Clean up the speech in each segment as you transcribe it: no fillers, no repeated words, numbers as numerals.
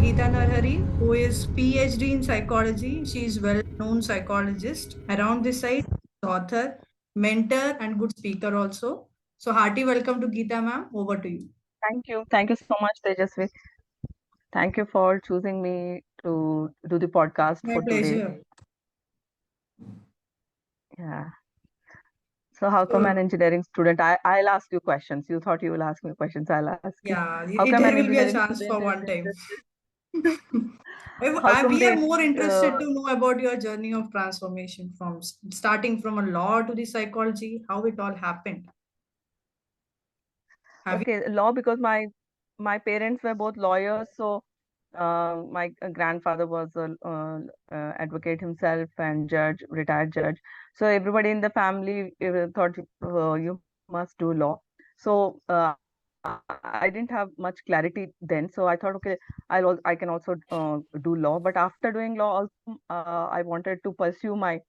Geeta Narahari, who is PhD in psychology. She is well-known psychologist. Around this side, author, mentor, and good speaker also. So hearty welcome to Geeta ma'am. Over to you. Thank you. Thank you so much, Tejasvi. Thank you for choosing me to do the podcast My for today. pleasure. Yeah. So how come an So engineering student? I'll ask you questions. You thought you will ask me questions. I'll ask you. yeah, How come there an will be a engineering chance student for is one time. interested? How come We are they more uh, interested to know about your journey of transformation from starting from a law to the psychology, how it all happened. Have you? okay, law because my parents were both lawyers, so my grandfather was a advocate himself and judge, retired judge. So everybody in the family thought you must do law. So I didn't have much clarity then. So I thought, okay, I can also do law. But after doing law, also I wanted to pursue my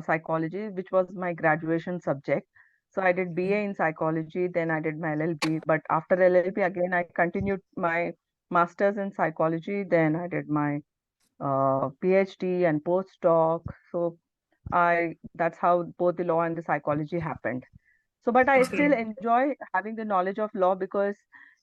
psychology, which was my graduation subject. So I did BA in psychology, then I did my LLB. But after LLB, again, I continued my master's in psychology. Then I did my PhD and postdoc. So I that's how both the law and the psychology happened. So, but I That's still great. enjoy having the knowledge of law because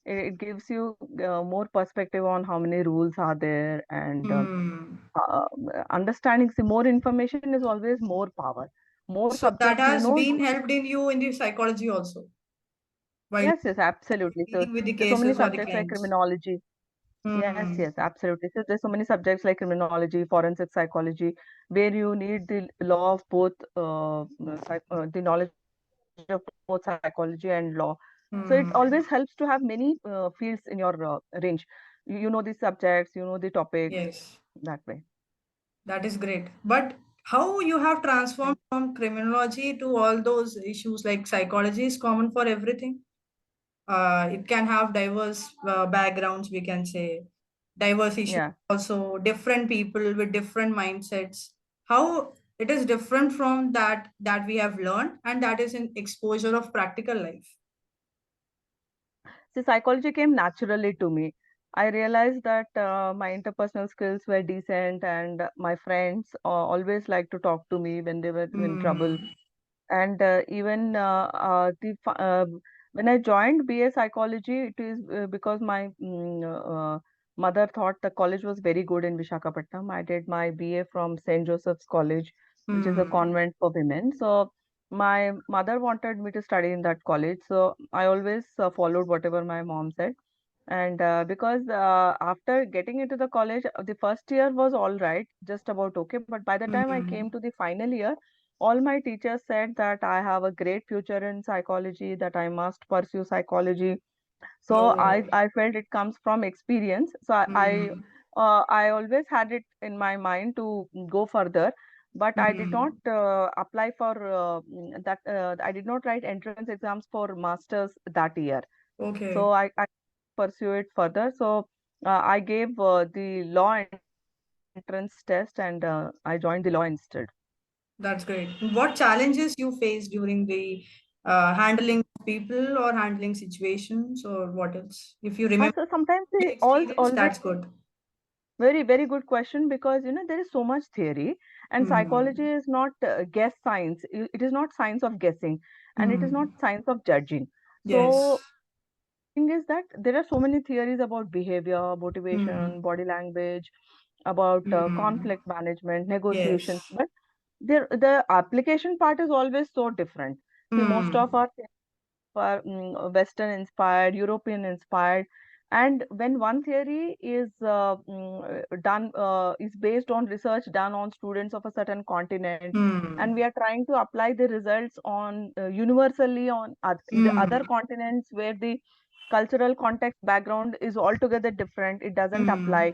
it gives you more perspective on how many rules are there and Hmm. uh, understanding. See, more information is always more power. More So that subjects, has you been helped in you in the psychology also while yes, yes, absolutely. So dealing with the there's so many cases or the subjects like clients. criminology. Yes, Hmm. yes, absolutely. So there's so many subjects like criminology, forensic psychology, where you need the law of both, the knowledge of both psychology and law. So it always helps to have Hmm. many fields in your range. You know the subjects, you know the topics Yes, that way. that is great. But how you have transformed Thank from criminology to all those issues like psychology is common for everything. It can have diverse backgrounds, we can say, diverse issues, yeah. also different people with different mindsets. How it is different from that we have learned, and that is in exposure of practical life. See, psychology came naturally to me. I realized that my interpersonal skills were decent, and my friends always liked to talk to me when they were in trouble. Hmm. And even when I joined BA psychology, it is because my mother thought the college was very good in Vishakhapatnam. I did my BA from St. Joseph's College, which is a Hmm. convent for women. So my mother wanted me to study in that college. So I always followed whatever my mom said. And because after getting into the college, the first year was all right, just about okay. But by the time I came Hmm. to the final year, all my teachers said that I have a great future in psychology, that I must pursue psychology. So Oh. I felt it comes from experience. So Hmm. I always had it in my mind to go further, but I did not Hmm. apply for that. I did not write entrance exams for masters that year. Okay. So I pursue it further. So I gave the law entrance test and I joined the law instead. That's great. What challenges you face during the handling people or handling situations or what else? If you remember So sometimes the they experience, always that's good. very, very good question because there is so much theory and psychology Hmm. is not guess science. It is not science of guessing and it is not Hmm. science of judging. Yes. So thing is that there are so many theories about behavior, Hmm. motivation, body language, about Hmm. conflict management, negotiations, Yes. but the application part is always so different. See, most of Hmm. our are Western inspired, European inspired. And when one theory is is based on research done on students of a certain continent, and Hmm. we are trying to apply the results on universally on the other Hmm. continents where the cultural context background is altogether different, it doesn't Hmm. apply.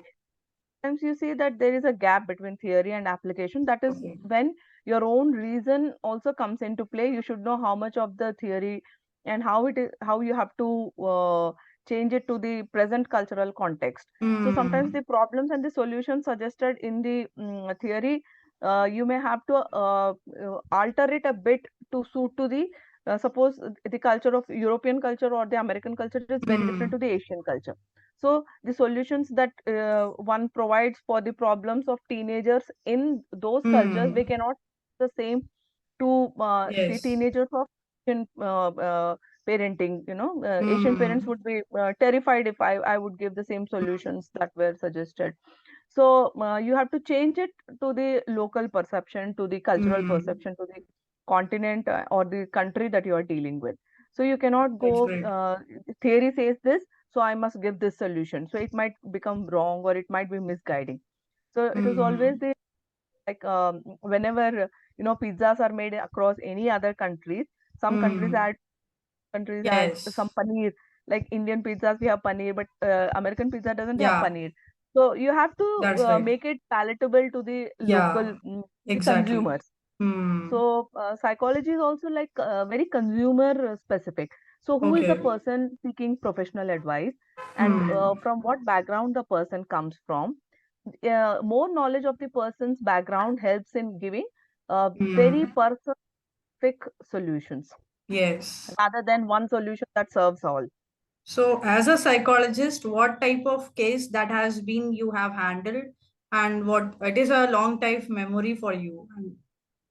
Sometimes you see that there is a gap between theory and application. That is Okay. when your own reason also comes into play. You should know how much of the theory and how it is, how you have to change it to the present cultural context. So sometimes Hmm. the problems and the solutions suggested in the theory, you may have to alter it a bit to suit to the suppose the culture of European culture or the American culture is very different to Hmm. the Asian culture. So the solutions that one provides for the problems of teenagers in those cultures, Hmm. they cannot the same to the Yes. teenagers of Asian parenting. Asian parents Hmm. would be terrified if I would give the same solutions that were suggested. So you have to change it to the local perception, to the cultural Hmm. perception, to the continent or the country that you are dealing with. So you cannot Right, go, right. theory says this, so I must give this solution. So it might become wrong or it might be misguiding. So it is always Hmm. the like whenever pizzas are made across any other countries, some Hmm. countries add some Yes. paneer. Like Indian pizzas, we have paneer, but American pizza doesn't have Yeah, paneer. So you have to that's right. make it palatable to the Yeah, local the exactly. consumers. Hmm. So psychology is also like very consumer specific. So who is the Okay. person seeking professional advice, and Hmm. from what background the person comes from? More knowledge of the person's background helps in giving very Hmm. specific solutions Yes. rather than one solution that serves all. So, as a psychologist, what type of case that has been you have handled, and what it is a long time memory for you, and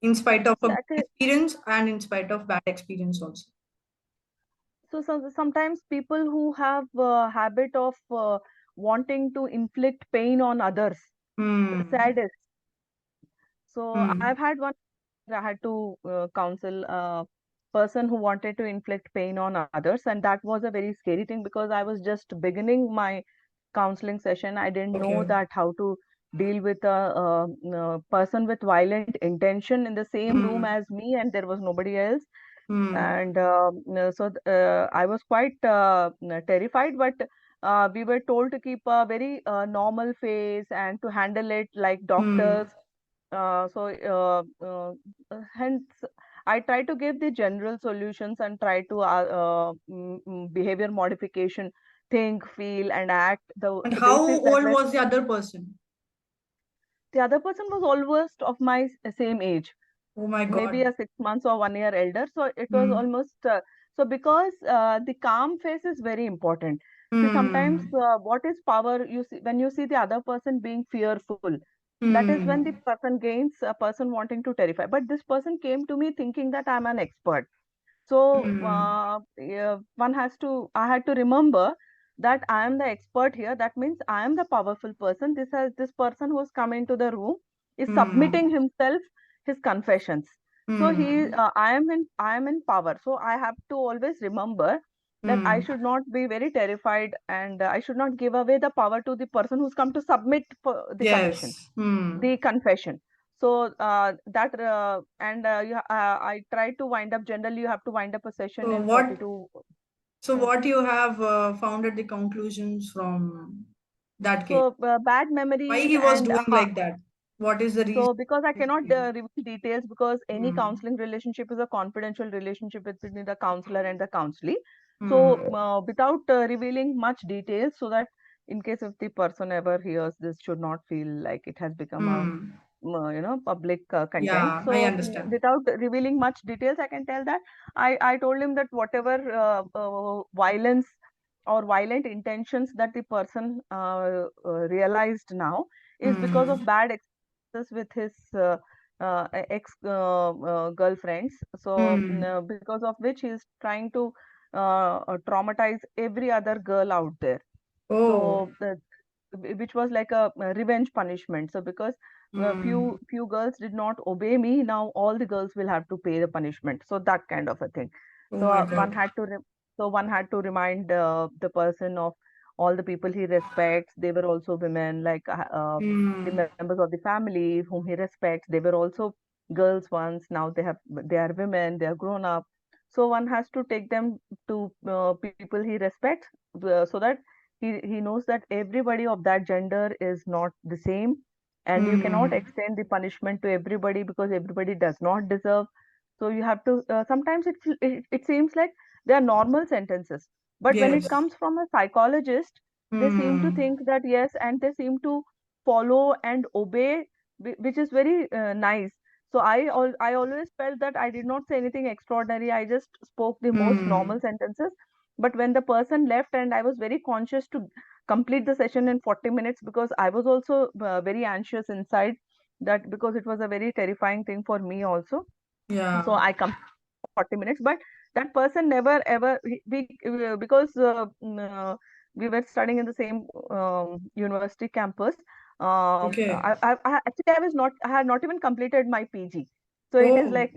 in spite of a good That experience and in spite of bad experience also. sometimes people who have a habit of wanting to inflict pain on others, Hmm. saddest. So Hmm. I've had one. I had to counsel a person who wanted to inflict pain on others, and that was a very scary thing because I was just beginning my counseling session. I didn't know Okay. that how to deal with a person with violent intention in the same room Hmm. as me, and there was nobody else. Hmm. And I was quite terrified, but we were told to keep a very normal face and to handle it like doctors. Hmm. Hence, I try to give the general solutions and try to behavior modification, think, feel, and act. And The how basis that old were was the other person? the other person was almost of my same age, Oh my maybe God. a 6 months or 1 year elder. So it was Hmm. almost so because the calm face is very important. See, sometimes Hmm. what is power? You see, when you see the other person being fearful, that is when the Hmm. person gains a person wanting to terrify. But this person came to me thinking that I'm an expert. So Hmm. yeah, I had to remember that I am the expert here. That means I am the powerful person. This person who has come into the room is submitting Hmm. himself, his confessions. So Hmm. I am in power. So I have to always remember that I Hmm. should not be very terrified, and I should not give away the power to the person who's come to submit for the condition, Yes. Hmm. the confession. So that and I try to wind up. Generally, you have to wind up a session So in what? 42. So uh, what you have founded the conclusions from that case? so bad Why memories he was and doing like that? What is the reason? so because I cannot reveal details, because any Hmm. counseling relationship is a confidential relationship between the counselor and the counselee. So Hmm. without revealing much details, so that in case if the person ever hears this, should not feel like it has become a Hmm. public content. Yeah, I So understand. without revealing much details, I can tell that I told him that whatever violence or violent intentions that the person realized now is because of Hmm. bad experiences with his ex girlfriends. So Hmm. because of which he is trying to traumatize every other girl out there. Oh. So which was like a revenge punishment. So because Hmm. few girls did not obey me, now all the girls will have to pay the punishment. So that kind of a thing. Oh So my God. one had to remind the person of all the people he respects. They were also women, like the Hmm. members of the family whom he respects. They were also girls once. Now they are women. They are grown up. So one has to take them to people he respects, so that he knows that everybody of that gender is not the same, and you cannot Hmm. extend the punishment to everybody because everybody does not deserve. So you have to sometimes it seems like they are normal sentences, but when it Yes. comes from a psychologist, they seem to Hmm. think that yes, and they seem to follow and obey, which is very nice. So I always felt that I did not say anything extraordinary. I just spoke the most Hmm. normal sentences, But when the person left, and I was very conscious to complete the session in 40 minutes, because I was also very anxious inside, that because it was a very terrifying thing for me also. So Yeah. I completed 40 minutes, but that person never ever, because we were studying in the same university campus. Okay. Actually, I had not even completed my PG. So it is Oh, like,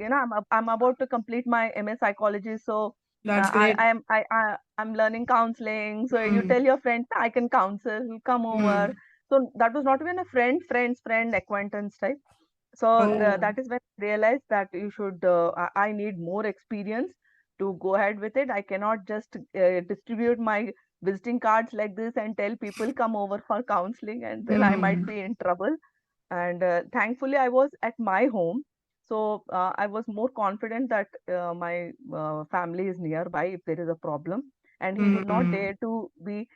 I'm about to complete my MA psychology. So that's great. I'm learning counseling. So you Hmm. tell your friend, I can counsel, come over. Hmm. So that was not even a friend, acquaintance type. So Oh. that is when I realized that you should, I need more experience to go ahead with it. I cannot just distribute my visiting cards like this and tell people come over for counseling, and then I might Hmm. be in trouble. And thankfully, I was at my home. So I was more confident that my family is nearby if there is a problem. And he would not Hmm. dare to be,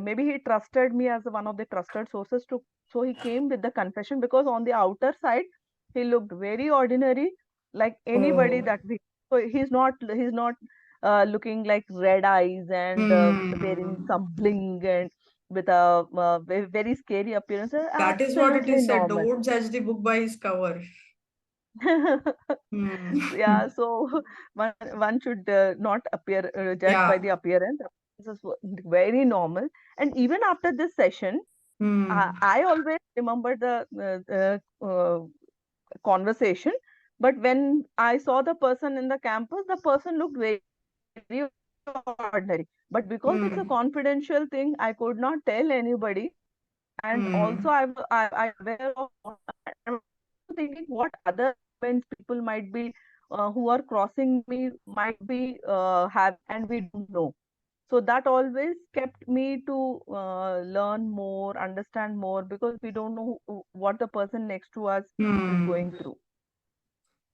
maybe he trusted me as one of the trusted sources to, so he came with the confession, because on the outer side, he looked very ordinary, like anybody Oh. that we, so he's not looking like red eyes and wearing Hmm. some bling and with a very scary appearance. That is what it Absolutely is said. normal. Don't judge the book by its cover. Hmm. Yeah, so one should not appear judge by Yeah. the appearance. This is very normal. And even after this session, Hmm. I always remember the conversation. But when I saw the person in the campus, the person looked very ordinary. But because it's a confidential Hmm. thing, I could not tell anybody. And also I was aware of I'm also thinking what other comments people might be who are crossing me might be having, and we don't know. So that always kept me to learn more, understand more, because we don't know what the person next to us is going Hmm. through.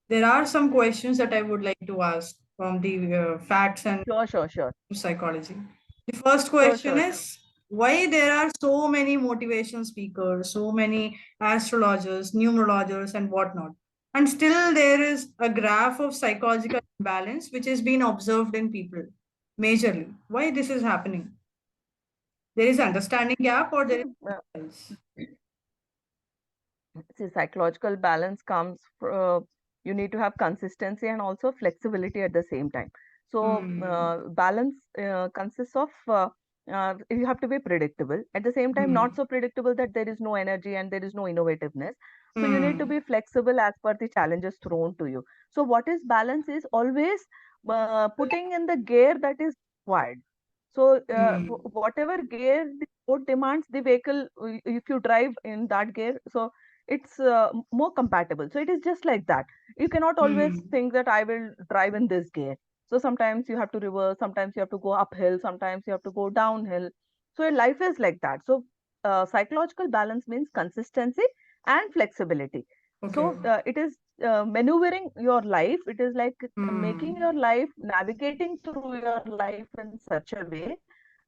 There are some questions that I would like to ask from the facts and Sure, sure, sure, psychology. The first sure, question sure. is why there are so many motivation speakers, so many astrologers, numerologers, and whatnot, and still there is a graph of psychological imbalance which is being observed in people majorly. Why this is happening? There is understanding gap or there See, is else? see, psychological balance comes you need to have consistency and also flexibility at the same time. So Hmm. balance consists of you have to be predictable, at the same time not Hmm. so predictable that there is no energy and there is no innovativeness. So you need to Hmm. be flexible as per the challenges thrown to you. So what is balance is always putting in the gear that is required. So Hmm. whatever gear the road demands, the vehicle, if you drive in that gear, so it's more compatible. So it is just like that. You cannot always Hmm. think that I will drive in this gear. So sometimes you have to reverse, sometimes you have to go uphill, sometimes you have to go downhill. So your life is like that. So psychological balance means consistency and flexibility. Okay. So it is maneuvering your life. It is like making Hmm. your life, navigating through your life in such a way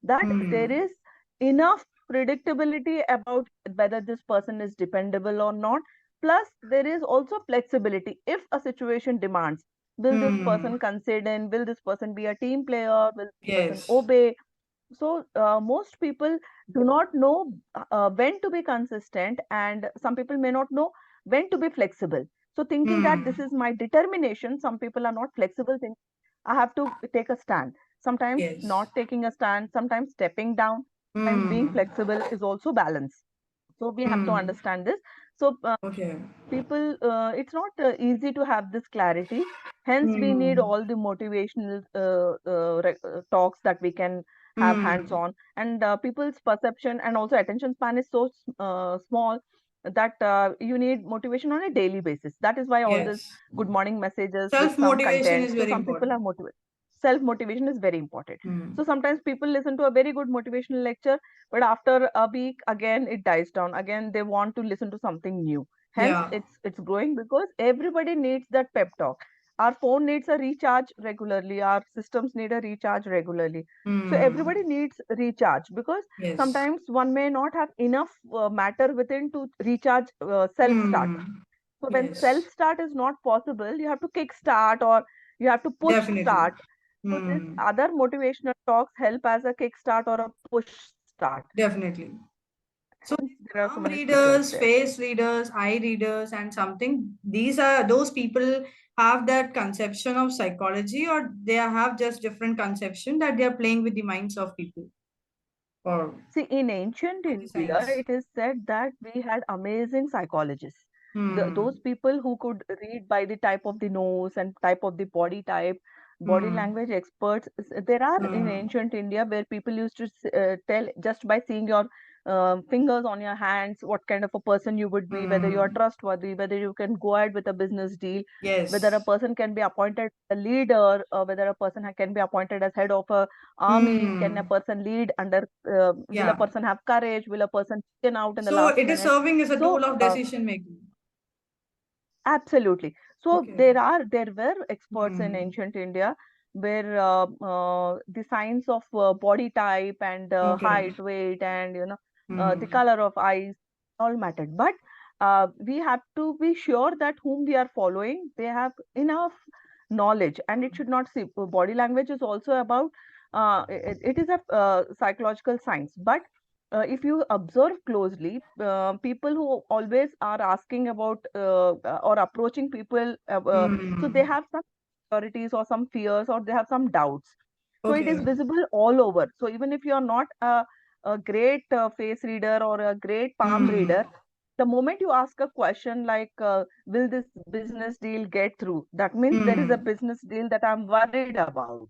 that there Hmm. is enough predictability about whether this person is dependable or not. Plus, there is also flexibility. If a situation demands, will this Hmm. person concede in? Will this person be a team player? Will this person Yes. obey? So, most people do not know when to be consistent, and some people may not know when to be flexible. So, thinking that this Hmm. is my determination, some people are not flexible, think I have to take a stand. Sometimes Yes. not taking a stand, sometimes stepping down, sometimes being Hmm. flexible is also balance. So we have to Hmm. understand this. So Okay. people, it's not easy to have this clarity. Hence we need Hmm. all the motivational talks that we can have hands Hmm. on. And people's perception and also attention span is so small that you need motivation on a daily basis. That is why all this Yes. good morning messages with Self some motivation content, is so very some people important. are motivated. Self motivation is very important. Hmm. So sometimes people listen to a very good motivational lecture, but after a week again it dies down, again they want to listen to something new. Hence Yeah. it's growing, because everybody needs that pep talk. Our phone needs a recharge regularly, our systems need a recharge regularly. So Hmm. everybody needs recharge, because Yes. sometimes one may not have enough matter within to recharge self start. Hmm. So when self Yes. start is not possible, you have to kick start, or you have to push Definitely. start. So this Hmm. other motivational talks help as a kickstart or a push start. Definitely. So Hence, these there are so palm many speakers readers, there. face readers, eye readers, and something, these are those people have that conception of psychology, or they have just different conception that they are playing with the minds of people, or See, in ancient of the India, science. it is said that we had amazing psychologists. Those Hmm. people who could read by the type of the nose and type of the body type, body Hmm. language experts. There are in Hmm. ancient India where people used to tell just by seeing your fingers on your hands what kind of a person you would be, whether you are Hmm. trustworthy, whether you can go ahead with a business deal, whether a Yes. person can be appointed a leader, or whether a person can be appointed as head of a army. Can a Hmm. person lead under, will a Yeah. person have courage, will a person chicken out in the So last it is minute? serving as a So tool of decision making. absolutely. So Okay. there were experts in Hmm. ancient India where the science of body type and Okay. height, weight, and the Hmm. color of eyes all mattered. But we have to be sure that whom we are following, they have enough knowledge, and it should not see. Body language is also about, it is a psychological science, but if you observe closely, people who always are asking about or approaching people, so they Hmm. have some insecurities or some fears or they have some doubts. So it is Okay. visible all over. So even if you are not a great face reader or a great palm reader, Hmm. the moment you ask a question like, will this business deal get through? That means there is a Hmm. business deal that I'm worried about.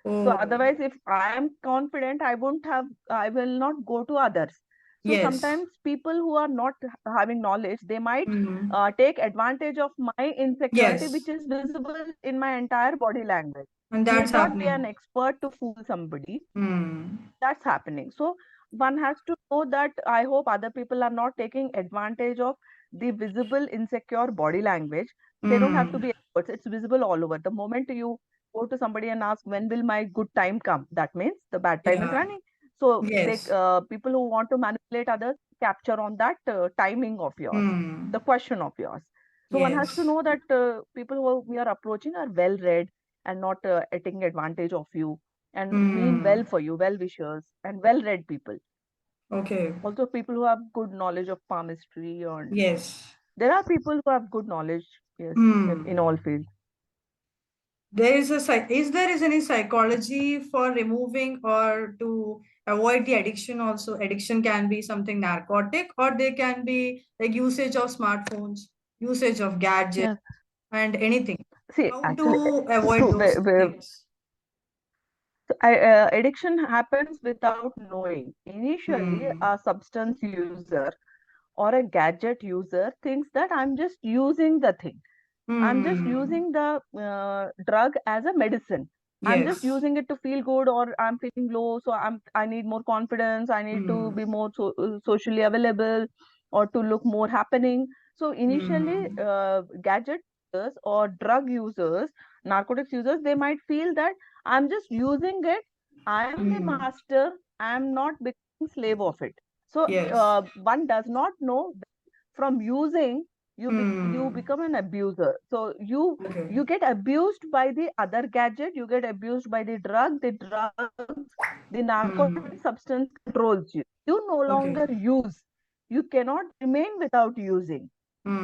So Oh. otherwise, if I am confident, I will not go to others. So Yes. sometimes people who are not having knowledge, they might Hmm. take advantage of my insecurity, which Yes. is visible in my entire body language. And that's Need not be an happening. expert to fool somebody. Hmm. That's happening. So one has to know that I hope other people are not taking advantage of the visible insecure body language. They don't have to Hmm. be experts. It's visible all over. The moment you go to somebody and ask, when will my good time come? That means the bad time is Yeah. running. So they Yes. people who want to manipulate others capture on that timing of yours, Hmm. the question of yours. So one has to Yes. know that people who we are approaching are well read and not taking advantage of you and mean well Hmm. for you, well wishers and well read people. Okay. Also, people who have good knowledge of palmistry, and Yes. there are people who have good knowledge, yes, in Hmm. all fields. Is there is any psychology for removing or to avoid the addiction also? Addiction can be something narcotic, or they can be like usage of smartphones, usage of gadgets, Yeah. and anything. See, How actually, to avoid those things? addiction happens without knowing. Initially, Hmm. a substance user or a gadget user thinks that I'm just using the thing. I'm just Hmm. using the drug as a medicine. I'm just Yes. using it to feel good, or I'm feeling low, so I need more confidence. I need to Hmm. be more socially available, or to look more happening. So initially, Hmm. gadget users or drug users, narcotics users, they might feel that I'm just using it. I am the Hmm. master. I am not becoming slave of it. So Yes. one does not know from using you Hmm. become an abuser. So Okay. you get abused by the other gadget, you get abused by the drugs, the narcotic Hmm. substance controls you. You no Okay. longer use. You cannot remain without using.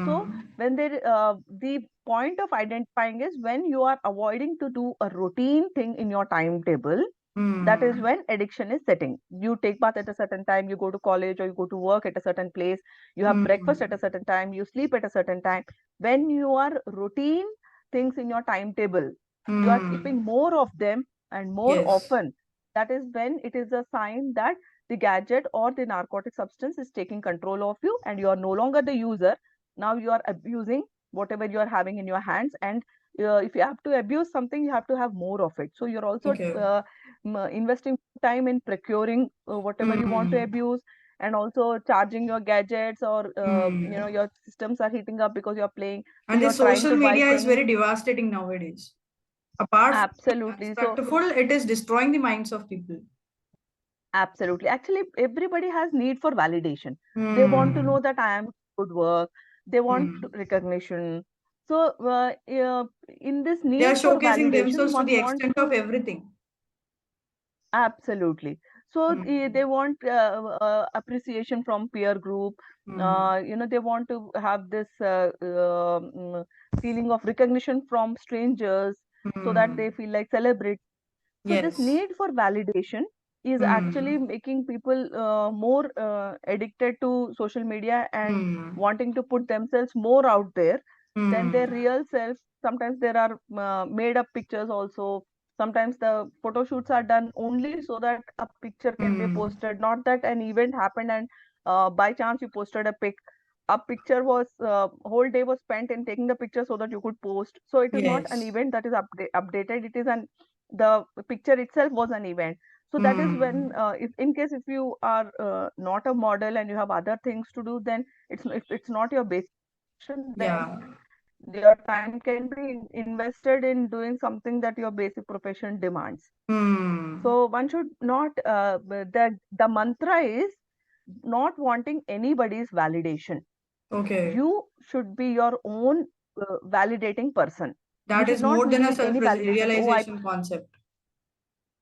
So Hmm. when the point of identifying is when you are avoiding to do a routine thing in your timetable, that is Hmm. when addiction is setting. You take bath at a certain time, you go to college or you go to work at a certain place, you have breakfast at a Hmm. certain time, you sleep at a certain time. When you are routine things in your timetable, you are Hmm. keeping more of them and more Yes. often, that is when it is a sign that the gadget or the narcotic substance is taking control of you and you are no longer the user. Now you are abusing whatever you are having in your hands, and if you have to abuse something, you have to have more of it. So you're also Okay. investing time in procuring whatever you want to Hmm. abuse, and also charging your gadgets, or Hmm. your systems are heating up because you're playing, so And the you're trying social to buy media is things. very devastating nowadays. Apart from being Absolutely. So respectful, it is destroying the minds of people. absolutely, actually everybody has need for validation. They want to Hmm. know that I am good work, they want Hmm. recognition, So in this They are need for showcasing validation, themselves to one the wants extent of to. everything. Absolutely. So they Mm. want appreciation from peer group. Mm. They want to have this feeling of recognition from strangers, so that they Mm. feel like celebrate. So this Yes. need for validation is actually Mm. making people more addicted to social media and Mm. wanting to put themselves more out there than their Mm. real self. Sometimes there are made up pictures also. Sometimes the photo shoots are done only so that a picture can be Mm. posted, not that an event happened and by chance you posted a pic. A picture was whole day was spent in taking the picture so that you could post. So it is not an Yes. event that is updated. It is an the picture itself was an event. So that is when Mm. if in case if you are not a model and you have other things to do, then if it's not your basic profession, then Yeah. your time can be invested in doing something that your basic profession demands. Mm. So one should not the mantra is not wanting anybody's validation. Okay. You should be your own validating person. You That should is not more than a need self any validation. Oh, I. realization concept.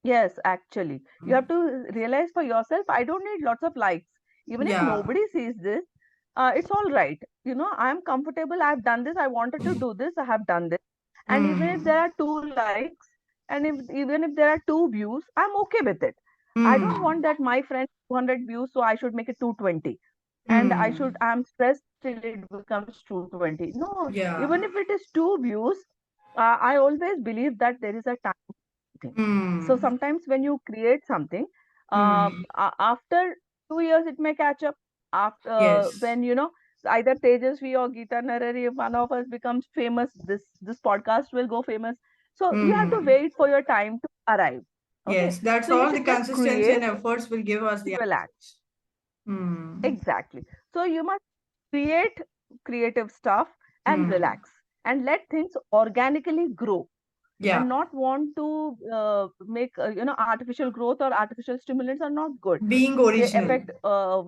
Yes, actually. You have Mm. to realize for yourself, I don't need lots of likes. Even if Yeah. nobody sees this, it's all right. I'm comfortable. I've done this. I wanted to do this. I have done this. And even if there Mm. are two likes, and even if there are two views, I'm okay with it. I don't Mm. want that my friend 200 views, so I should make it 220. And Mm. I'm stressed till it becomes 220. No, even Yeah. if it is two views, I always believe that there is a thing. So Mm. sometimes when you create something, Mm. after 2 years it may catch up. After Yes. when either Tejasvi or Geeta Narahari, if one of us becomes famous, this podcast will go famous. So you have to Mm. wait for your time to arrive. Okay, Yes. That's so you all the should just consistency and create, efforts will give us the relax. answers. Mm. Exactly. So you must create creative stuff and Mm. relax and let things organically grow, and Yeah. not want to make artificial growth or artificial stimulants are not good. Being They original. affect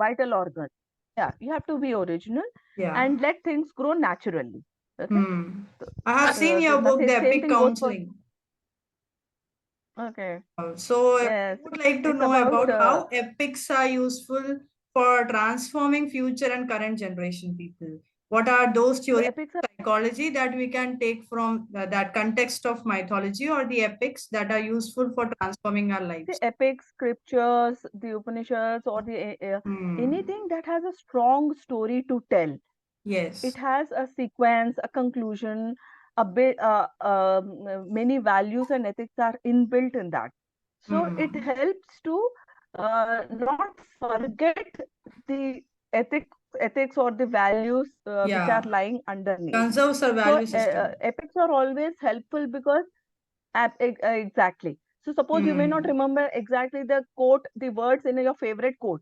vital organs. Yeah, you have to be original Yeah. and let things grow naturally. Okay. Hmm. So, I have seen your book, The same Epic thing goes for. Counseling. Okay. So I Yes, would like to it's know about about how epics are useful for transforming future and current generation people. What are those so theories epics of psychology that we can take from that context of mythology or the epics that are useful for transforming our the lives? epic scriptures, the Upanishads, or the Hmm. anything that has a strong story to tell. It Yes. has a sequence, a conclusion, a bit, many values and ethics are inbuilt in that. So it Hmm. helps to not forget the ethic, ethics or the values which are Yeah. lying underneath. Conserves our So value system. epics are always helpful because exactly. So suppose you may not Hmm. remember exactly the quote, the words in your favorite quote,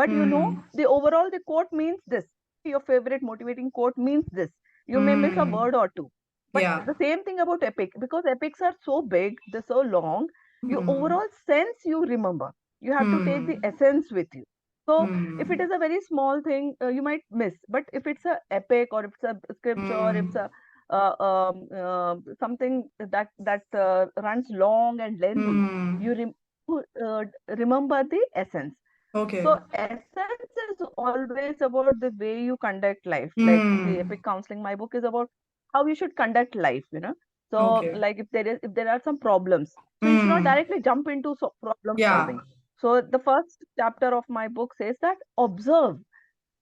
but Hmm. the overall the quote means this. Your favorite motivating quote means this. You may miss a Hmm. word or two. But Yeah. the same thing about epic, because epics are so big, they're so long, you Hmm. overall sense you remember. You have to take the Hmm. essence with you. So if it Hmm. is a very small thing, you might miss. But if it's a epic or if it's a scripture or if it's Hmm. a something that runs long and lengthy, Hmm. you remember the essence. Okay. So essence is always about the way you conduct life. Like the Hmm. Epic Counseling, my book is about how you should conduct life. So Okay. like if there are some problems, so you should not Hmm. directly jump into problem Yeah. solving. So the first chapter of my book says that observe.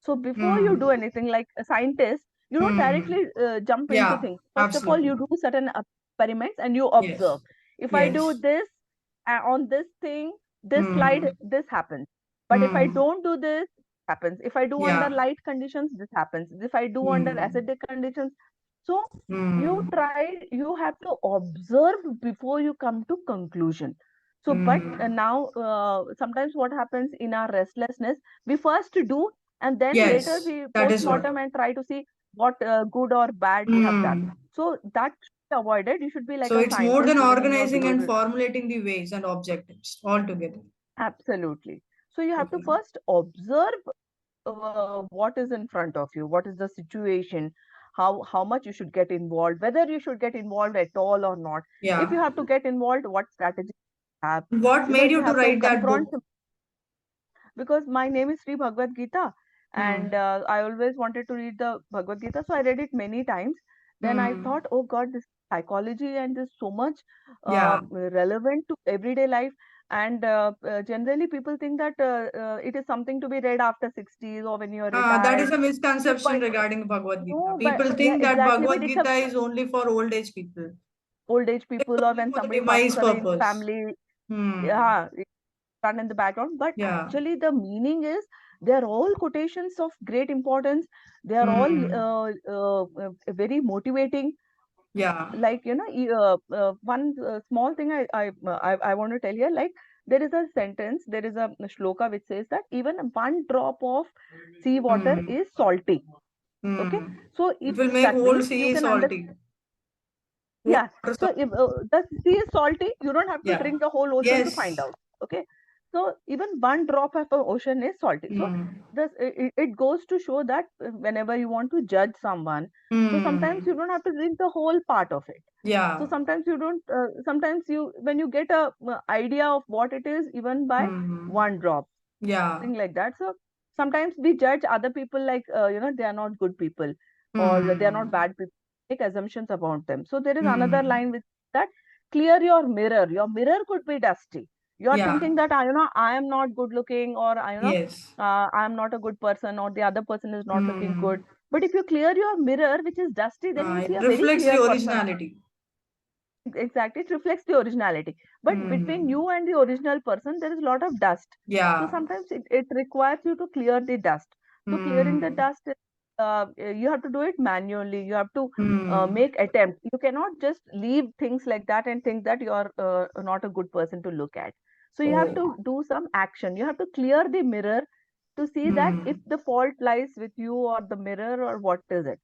So before you do Hmm. anything, like a scientist, you don't Hmm. directly jump into Yeah. things. First of all, you Absolutely. do certain experiments and you Yes. observe. If I do Yes. this on this thing, this slide, Hmm. this happens. But if I Hmm. don't do this, happens. If I do under Yeah. light conditions, this happens. If I do under Hmm. acidic conditions, so Hmm. you have to observe before you come to conclusion. So, but Hmm. now sometimes what happens in our restlessness, we first do and then later Yes. we That is what. post-mortem and try to see what good or bad we have done. Hmm. So that should be avoided. You should be like So a it's more scientist than sitting in your organizing and door. formulating the ways and objectives altogether. Absolutely. So you have to Okay. first observe what is in front of you, what is the situation, how much you should get involved, whether you should get involved at all or not. If Yeah. you have to get involved, what strategy you have, What made because you you to have to write that confront. book? Because my name is Sri Bhagavad Gita, and Hmm. I always wanted to read the Bhagavad Gita, so I read it many times. Then I Hmm. thought, oh God, this psychology and this so much Yeah. relevant to everyday life. And generally, people think that it is something to be read after 60s or when you are That retired. is a So, misconception regarding Bhagavad Gita. no, but People yeah, think that exactly. But Bhagavad it's a Gita is only for old age people. old age It's people, or only when for the somebody passes demise away in the purpose. family. Hmm. Yeah, run in the background, but Yeah. actually the meaning is they are all quotations of great importance. They are all Hmm. very motivating. Yeah. Like, one small thing I want to tell you, like, there is a sentence, there is a shloka which says that even one drop of sea water Hmm. is salty. Okay, Hmm. so It if will make that whole means you sea can understand. salty. Whole Yeah. water So salty. if the sea is salty, you don't have to Yeah. drink the whole ocean to find Yes. out. Okay. So even one drop of the ocean is salty. So Hmm. it goes to show that whenever you want to judge someone, so sometimes Hmm. you don't have to drink the whole part of it. So Yeah. sometimes you don't. Sometimes you, when you get a idea of what it is, even by Hmm. one drop, Yeah. thing like that. So sometimes we judge other people like, they are not good people, or they are not Hmm. bad people, make assumptions about them. So there is another Hmm. line with that: clear your mirror. Your mirror could be dusty. You are Yeah. thinking that, I am not good looking, or Yes. I am not a good person, or the other person is not looking good. Hmm. But if you clear your mirror, which is dusty, then you see It a very reflects clear the person. originality. Exactly, it reflects the originality. But between Hmm. you and the original person, there is a lot of dust. So Yeah. sometimes it requires you to clear the dust. So clearing the Hmm. dust, you have to do it manually. You have to Hmm. make attempt. You cannot just leave things like that and think that you are not a good person to look at. So you have Oh. to do some action. You have to clear the mirror to see that if Hmm. the fault lies with you or the mirror, or what is it.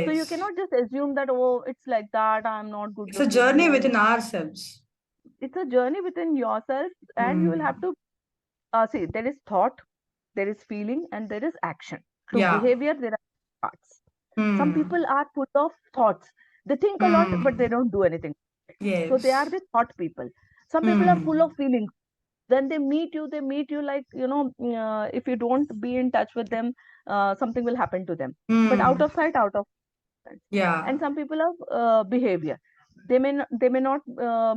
So you Yes. cannot just assume that, oh, it's like that, I'm not good It's a looking. journey No, within ourselves. it's a journey within yourself, and you will have Hmm. to see, there is thought, there is feeling, and there is action. To Yeah. behavior, there are parts. Some Hmm. people are full of thoughts. They think a lot, but they Hmm. don't do anything. So they are Yes. the thought people. Some people are full of Hmm. feelings. When they meet you like, if you don't be in touch with them, something will happen to them. But out Hmm. of sight, out of mind. Yeah. And some people have behavior. They may not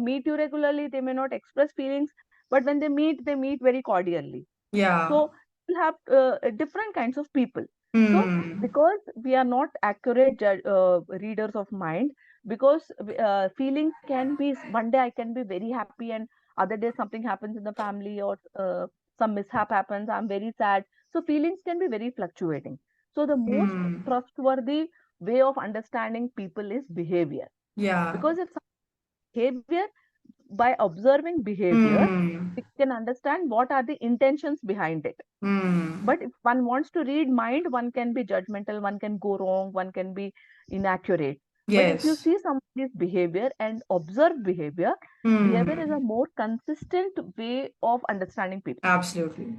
meet you regularly. They may not express feelings, but when they meet very cordially. Yeah. So we'll have different kinds of people. So Hmm. because we are not accurate readers of mind, because feelings can be, one day I can be very happy, and other day something happens in the family, or some mishap happens, I'm very sad. So feelings can be very fluctuating. So the most Hmm. trustworthy way of understanding people is behavior. Yeah. Because it's behavior, by observing behavior, Hmm. we can understand what are the intentions behind it. Hmm. But if one wants to read mind, one can be judgmental, one can go wrong, one can be inaccurate. But if you Yes. see somebody's behavior and observe behavior, behavior is a Hmm. more consistent way of understanding people. Absolutely.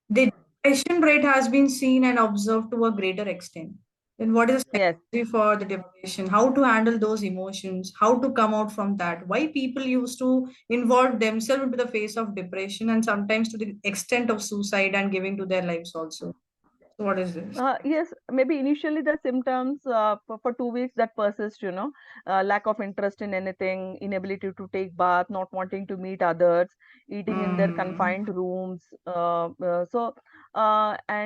The depression rate has been seen and observed to a greater extent. Then what is the Yes. strategy for the depression? How to handle those emotions? How to come out from that? Why people used to involve themselves into the face of depression and sometimes to the extent of suicide and giving to their lives also? So what is this? Yes, maybe initially the symptoms for 2 weeks that persist, lack of interest in anything, inability to take bath, not wanting to meet others, eating in their Hmm. confined rooms. And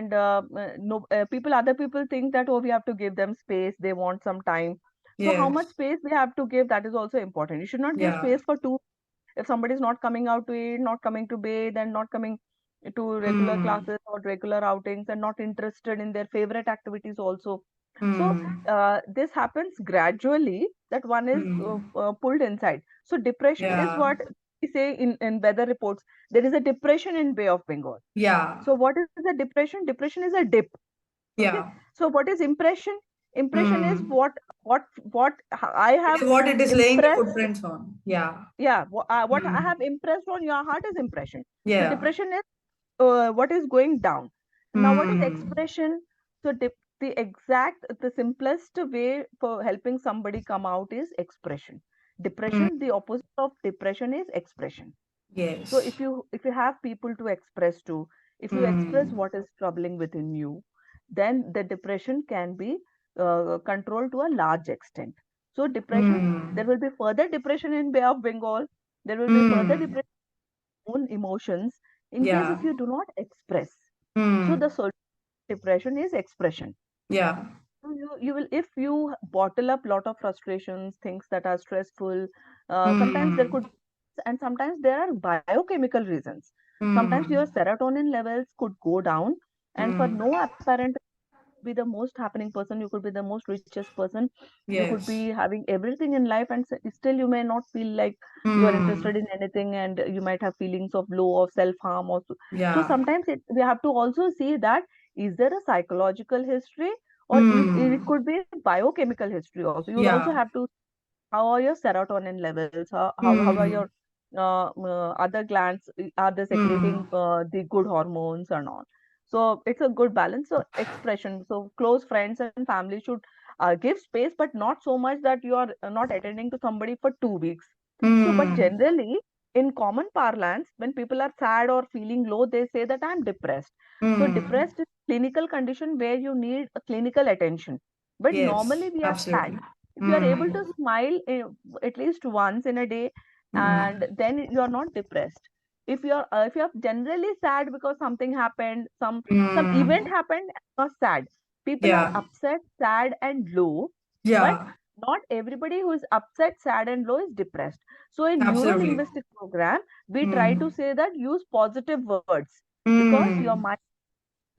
no, other people think that, oh, we have to give them space, they want some time. So how much Yes. space we have to give, that is also important. You should not give Yeah. space for two. If somebody is not coming out to eat, not coming to bathe, and not coming to regular Hmm. classes or regular outings, and not interested in their favorite activities also. So Hmm. this happens gradually, that one is Hmm. pulled inside. So depression is Yeah. what we say in weather reports. There is a depression in Bay of Bengal. Yeah. So what is a depression? Depression is a dip. Okay. Yeah. So what is impression? Impression is Hmm. what I It have is what it is laying the impressed. footprints on. Yeah. Yeah, what I have Hmm. impressed on your heart is impression. So Yeah. depression is what is going down. Now what is Hmm. expression? So the simplest way for helping somebody come out is expression. Mm. Depression, the opposite of depression is expression. So Yes. if you have people to express to, if you express Mm. what is troubling within you, then the depression can be controlled to a large extent. So depression, Mm. there will be further depression in Bay of Bengal. There will be further Mm. depression in own emotions in case Yeah. if you do not express. So the Mm. solution to depression is expression. Yeah. So you will, if you bottle up lot of frustrations, things that are stressful, sometimes there Mm. could, and sometimes there are biochemical reasons. Sometimes your Mm. serotonin levels could go down, and for Mm. no apparent, be the most happening person, you could be the most richest person, you could be Yes. having everything in life, and still you may not feel like you are Mm. interested in anything, and you might have feelings of low, of self harm also. So Yeah. sometimes we have to also see that is there a psychological history, or it Mm. could be biochemical history also. You'll also Yeah. have to, how are your serotonin levels, how are Mm. your other glands, are they secreting Mm. the good hormones or not. So it's a good balance. So expression, so close friends and family should give space, but not so much that you are not attending to somebody for 2 weeks. So but Mm. generally, in common parlance, when people are sad or feeling low, they say that I'm depressed. So Mm. depressed is a clinical condition where you need a clinical attention, but Yes. normally we are sad. Absolutely. If you are able Mm. to smile at least once in a day, and Mm. then you are not depressed. If you're generally sad because something happened, some event Mm. happened, and you're sad. People are Yeah. upset, sad, and low, but Yeah. not everybody who is upset, sad, and low is depressed. So in neuro Absolutely. linguistic program, we try to Mm. say that use positive words, because your Mm. mind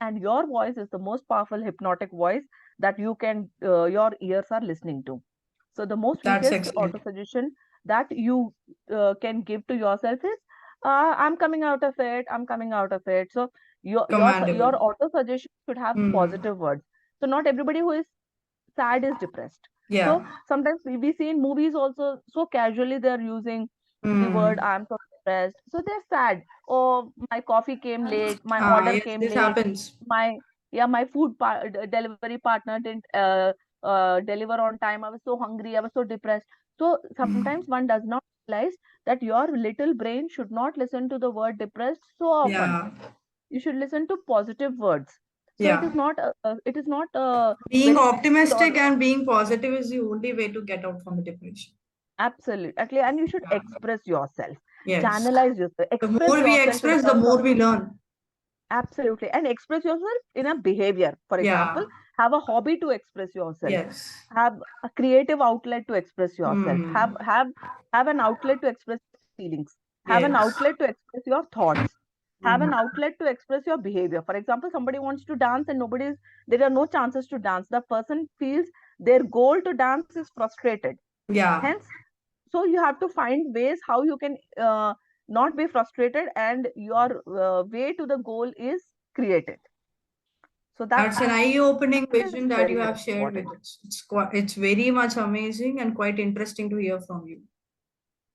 and your voice is the most powerful hypnotic voice that your ears are listening to. So the most That's sweetest excellent. auto suggestion that you can give to yourself is, I'm coming out of it, I'm coming out of it. So Commendable. your auto suggestion should have Mm. positive words. So not everybody who is sad is depressed. So Yeah. sometimes we see in movies also, so casually they're using the word Mm. I'm so depressed. So they're sad. Oh, my coffee came late, my Ah, order yes, came this late, happens. my my delivery partner didn't deliver on time. I was so hungry, I was so depressed. So Mm. sometimes one does not realize that your little brain should not listen to the word depressed so often. Yeah. You should listen to positive words. So Yeah. it is not Being very good or optimistic and being positive is the only way to get out from the depression. absolutely, and you should Yeah. express yourself, Yes. channelize yourself, The express more we yourself in express, the terms of. more we learn. Absolutely. And express yourself in a behavior. For example, Yeah. have a hobby to express yourself. Yes. Have a creative outlet to express yourself. Mm. Have an outlet to express feelings. Have an Yes. outlet to express your thoughts. Have an Mm. outlet to express your behavior. For example, somebody wants to dance and there are no chances to dance. The person feels their goal to dance is frustrated. Yeah. Hence, so you have to find ways how you can not be frustrated, and your way to the goal is created. So that That's an is eye-opening very, vision very that you have important. shared with us. It's very much amazing and quite interesting to hear from you.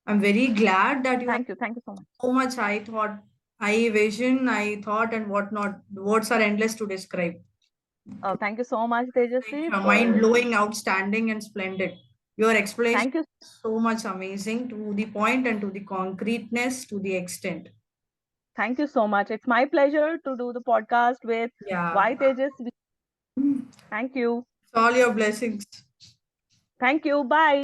I'm very glad that you have Thank you so much. so much eye vision, eye thought, and whatnot. The words are endless to describe. Thank you so much, Tejasvi, Like mind for blowing, outstanding, and splendid. Your explanation thank you. is so much amazing to the point and to the concreteness to the extent. Thank you so much. It's my pleasure to do the podcast with Yeah. Y Tejasvi. Thank you. It's all your blessings. Thank you. Bye.